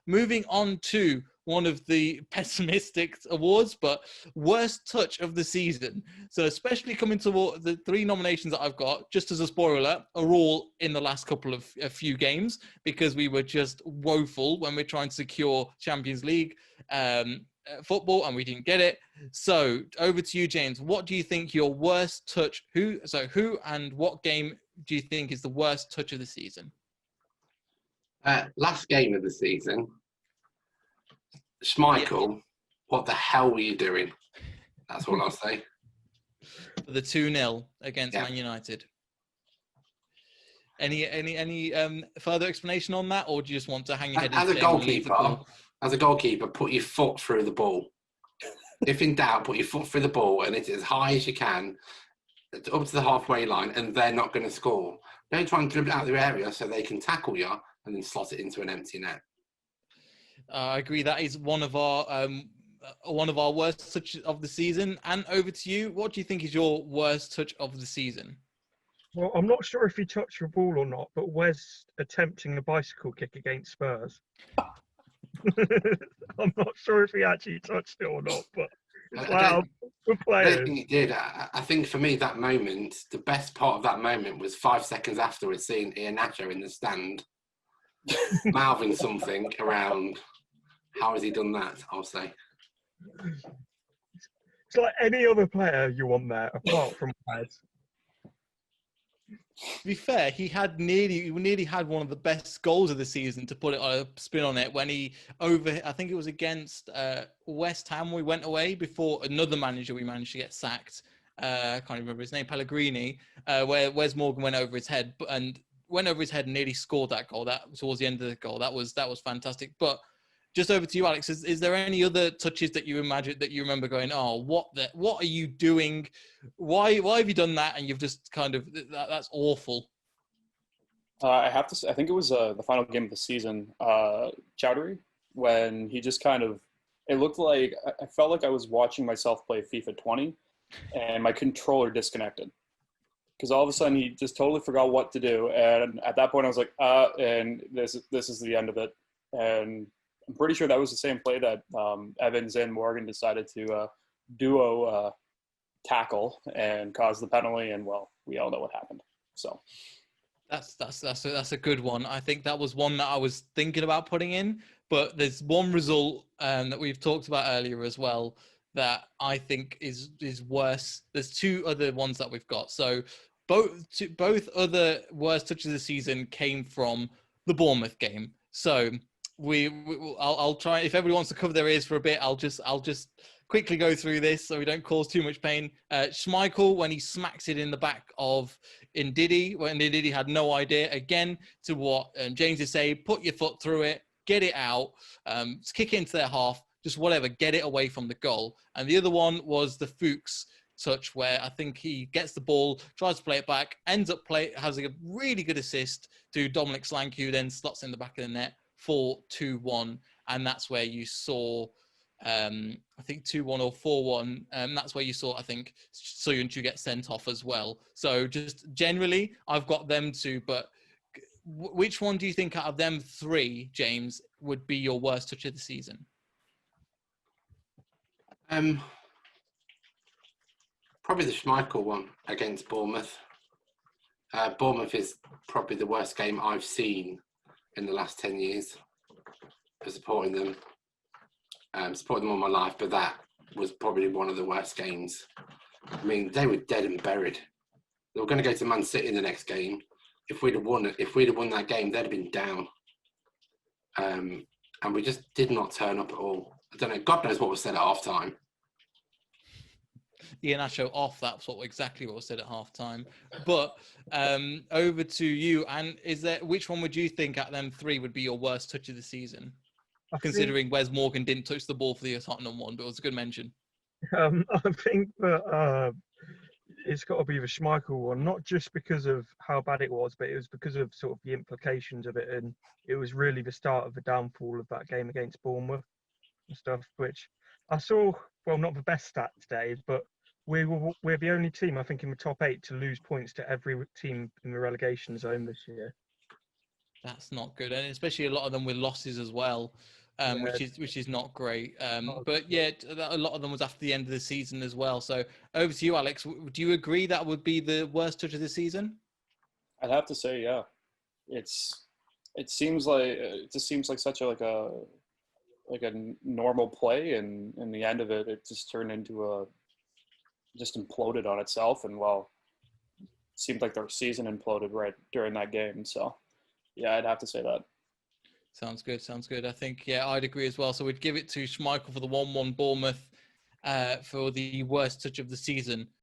moving on to one of the pessimistic awards, but worst touch of the season. So especially coming to the 3 nominations that I've got, just as a spoiler, are all in the last couple of a few games, because we were just woeful when we're trying to secure Champions League football and we didn't get it. So over to you, James. What do you think your worst touch, who and what game do you think is the worst touch of the season? Last game of the season, Schmeichel, what the hell were you doing? That's all I'll say. For the 2-0 against Man United. Any further explanation on that, or do you just want to hang your head in shame and leave the ball? As a goalkeeper, put your foot through the ball. If in doubt, put your foot through the ball and it's as high as you can, up to the halfway line, and they're not going to score. Don't try and dribble it out of their area so they can tackle you and then slot it into an empty net. I agree. That is one of our worst touches of the season. And over to you. What do you think is your worst touch of the season? Well, I'm not sure if he touched the ball or not, but Wes attempting a bicycle kick against Spurs. I'm not sure if he actually touched it or not, but wow, good players. I don't think he did. I think for me, that moment, the best part of that moment was 5 seconds afterwards, seeing Iheanacho in the stand, mouthing something around. How has he done that? I'll say. It's like any other player you want there, apart from Wes. To be fair, he nearly had one of the best goals of the season, to put it on a spin on it, when he I think it was against West Ham. We went away before another manager we managed to get sacked. I can't remember his name, Pellegrini, where Wes Morgan went over his head and nearly scored that goal. That was towards the end of the goal. That was fantastic. But just over to you, Alex. Is there any other touches that you remember going, oh, what are you doing? Why have you done that? And you've just kind of, that's awful. I have to say, I think it was the final game of the season, Chowdhury, when he just kind of, it looked like, I felt like I was watching myself play FIFA 20 and my controller disconnected. Because all of a sudden he just totally forgot what to do. And at that point I was like, and this is the end of it. And I'm pretty sure that was the same play that Evans and Morgan decided to duo tackle and cause the penalty, and well, we all know what happened. So that's a good one. I think that was one that I was thinking about putting in, but there's one result that we've talked about earlier as well that I think is worse. There's 2 other ones that we've got. So both other worst touches of the season came from the Bournemouth game. So I'll try, if everybody wants to cover their ears for a bit, I'll just quickly go through this so we don't cause too much pain. Schmeichel, when he smacks it in the back of Ndidi, when Ndidi had no idea, again, to what James is saying, put your foot through it, get it out, kick it into their half, just whatever, get it away from the goal. And the other one was the Fuchs touch, where I think he gets the ball, tries to play it back, has a really good assist to Dominic Solanke, who then slots in the back of the net for 2-1, and that's where you saw, I think 2-1 or 4-1, that's where you saw, I think, Soyuncu get sent off as well. So just generally, I've got them 2, but which one do you think out of them 3, James, would be your worst touch of the season? Probably the Schmeichel one against Bournemouth. Bournemouth is probably the worst game I've seen in the last 10 years for supporting them. Supported them all my life, but that was probably one of the worst games. I mean, they were dead and buried. They were going to go to Man City in the next game. If we'd have won that game, they'd have been down. And we just did not turn up at all. I don't know. God knows what was said at half time. Iheanacho off. That's exactly what was said at half time. But over to you. And which one would you think out of them 3 would be your worst touch of the season? Considering Wes Morgan didn't touch the ball for the Tottenham one, but it was a good mention. I think that it's got to be the Schmeichel one, not just because of how bad it was, but it was because of sort of the implications of it. And it was really the start of the downfall of that game against Bournemouth and stuff, which I saw, well, not the best stat today, but we're the only team, I think, in the top 8 to lose points to every team in the relegation zone this year. That's not good, and especially a lot of them with losses as well, which is not great. But yeah, a lot of them was after the end of the season as well. So over to you, Alex. Do you agree that would be the worst touch of the season? I'd have to say, yeah. It seems like it just seems like such a normal play, and in the end of it, it just turned into just imploded on itself, and well, it seemed like their season imploded right during that game. So yeah, I'd have to say that. Sounds good. Sounds good. I think, yeah, I'd agree as well. So we'd give it to Schmeichel for the 1-1 Bournemouth for the worst touch of the season.